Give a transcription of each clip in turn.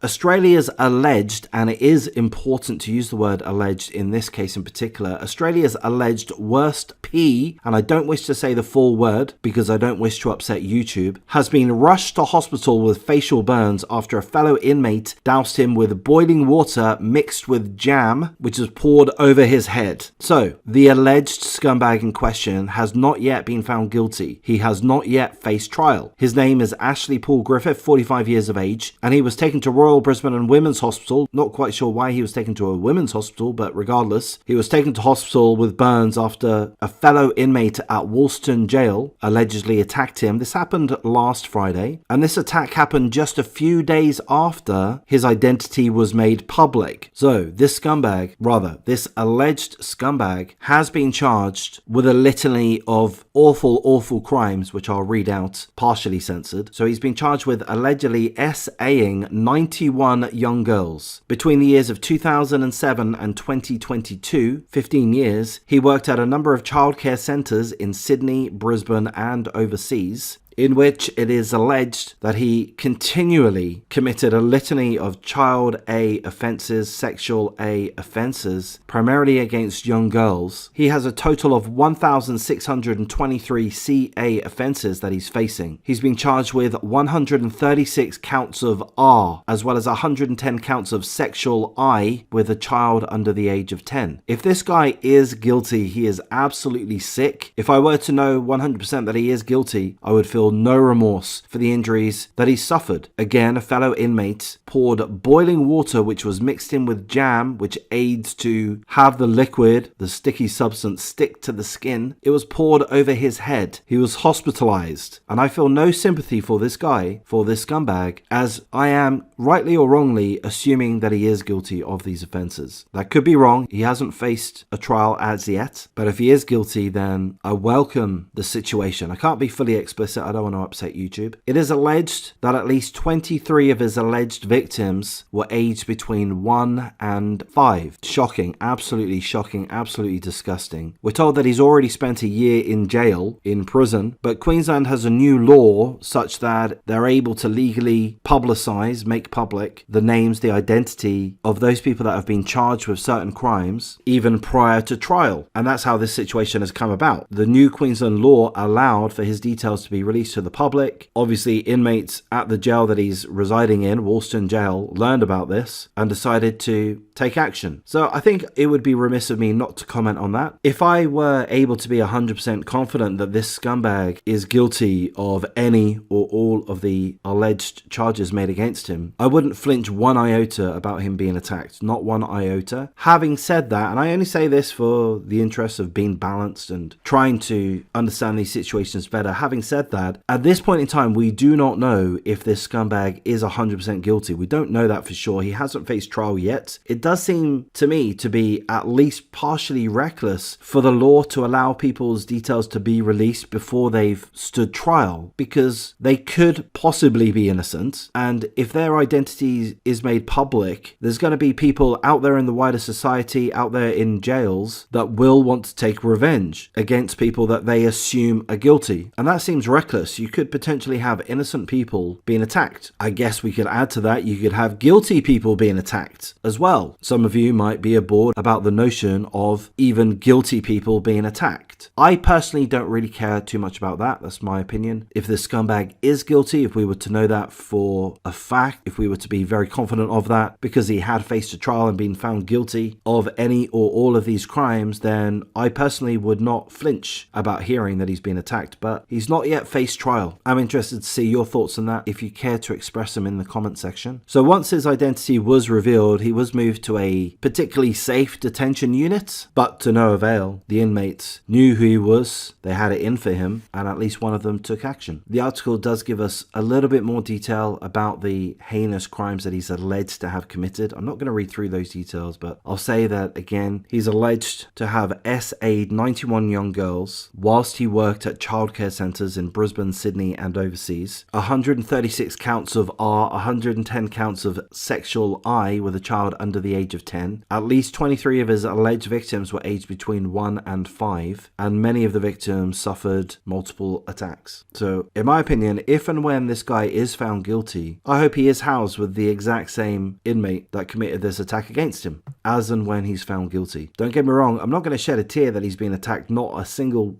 Australia's alleged, and it is important to use the word alleged in this case in particular, Australia's alleged worst P, and I don't wish to say the full word because I don't wish to upset YouTube, has been rushed to hospital with facial burns after a fellow inmate doused him with boiling water mixed with jam, which was poured over his head. So, the alleged scumbag in question has not yet been found guilty. He has not yet faced trial. His name is Ashley Paul Griffith, 45 years of age, and he was taken to Royal Brisbane and Women's Hospital. Not quite sure why he was taken to a women's hospital, but regardless, he was taken to hospital with burns after a fellow inmate at Woolston Jail allegedly attacked him. This happened last Friday, and this attack happened just a few days after his identity was made public. So, this alleged scumbag has been charged with a litany of awful crimes, which I'll read out, partially censored. So he's been charged with allegedly SAing 91 young girls. Between the years of 2007 and 2022, 15 years, he worked at a number of childcare centres in Sydney, Brisbane and overseas, in which it is alleged that he continually committed a litany of child A offences, sexual A offences, primarily against young girls. He has a total of 1,623 CA offences that he's facing. He's been charged with 136 counts of R, as well as 110 counts of sexual I with a child under the age of 10. If this guy is guilty, he is absolutely sick. If I were to know 100% that he is guilty, I would feel no remorse for the injuries that he suffered. Again, a fellow inmate poured boiling water which was mixed in with jam, which aids to have the liquid, the sticky substance, stick to the skin. It was poured over his head. He was hospitalized, and I feel no sympathy for this guy, for this scumbag, as I am, rightly or wrongly, assuming that he is guilty of these offences. That could be wrong. He hasn't faced a trial as yet, but if he is guilty, then I welcome the situation. I can't be fully explicit. I don't want to upset YouTube. It is alleged that at least 23 of his alleged victims were aged between 1 and 5. Shocking, absolutely disgusting. We're told that he's already spent a year in jail, in prison, but Queensland has a new law such that they're able to legally publicise, make public the names, the identity of those people that have been charged with certain crimes, even prior to trial. And that's how this situation has come about. The new Queensland law allowed for his details to be released to the public. Obviously, inmates at the jail that he's residing in, Woolston Jail, learned about this and decided to take action. So I think it would be remiss of me not to comment on that. If I were able to be 100% confident that this scumbag is guilty of any or all of the alleged charges made against him, I wouldn't flinch one iota about him being attacked. Not one iota. Having said that, and I only say this for the interest of being balanced and trying to understand these situations better, having said that, at this point in time, we do not know if this scumbag is 100% guilty. We don't know that for sure. He hasn't faced trial yet. It does seem to me to be at least partially reckless for the law to allow people's details to be released before they've stood trial, because they could possibly be innocent, and if their identity is made public, there's going to be people out there in the wider society, out there in jails, that will want to take revenge against people that they assume are guilty, and that seems reckless. You could potentially have innocent people being attacked. I guess we could add to that, you could have guilty people being attacked as well. Some of you might be aboard about the notion of even guilty people being attacked. I personally don't really care too much about that. That's my opinion. If this scumbag is guilty, if we were to know that for a fact, if we were to be very confident of that because he had faced a trial and been found guilty of any or all of these crimes, then I personally would not flinch about hearing that he's been attacked, but he's not yet faced trial. I'm interested to see your thoughts on that if you care to express them in the comment section. So once his identity was revealed, he was moved to a particularly safe detention unit, but to no avail. The inmates knew who he was, they had it in for him, and at least one of them took action. The article does give us a little bit more detail about the heinous crimes that he's alleged to have committed. I'm not going to read through those details, but I'll say that again, he's alleged to have SA'd 91 young girls whilst he worked at childcare centres in Brisbane Brisbane, Sydney, and overseas. 136 counts of R, 110 counts of sexual I with a child under the age of 10. At least 23 of his alleged victims were aged between 1 and 5, and many of the victims suffered multiple attacks. So, in my opinion, if and when this guy is found guilty, I hope he is housed with the exact same inmate that committed this attack against him, as and when he's found guilty. Don't get me wrong, I'm not going to shed a tear that he's been attacked, not a single,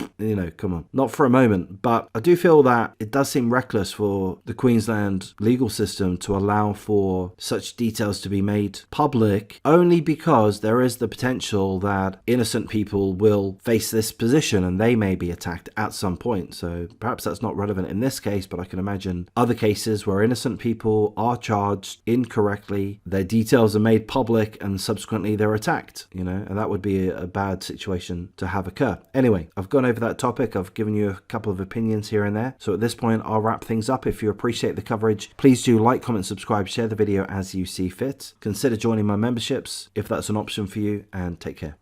come on, not for a moment, but I do feel that it does seem reckless for the Queensland legal system to allow for such details to be made public, only because there is the potential that innocent people will face this position and they may be attacked at some point. So perhaps that's not relevant in this case, but I can imagine other cases where innocent people are charged incorrectly, their details are made public, and subsequently they're attacked, and that would be a bad situation to have occur. Anyway, I've gone over that topic. I've given you a couple of opinions here and there. So at this point, I'll wrap things up. If you appreciate the coverage, please do like, comment, subscribe, share the video as you see fit. Consider joining my memberships if that's an option for you, and take care.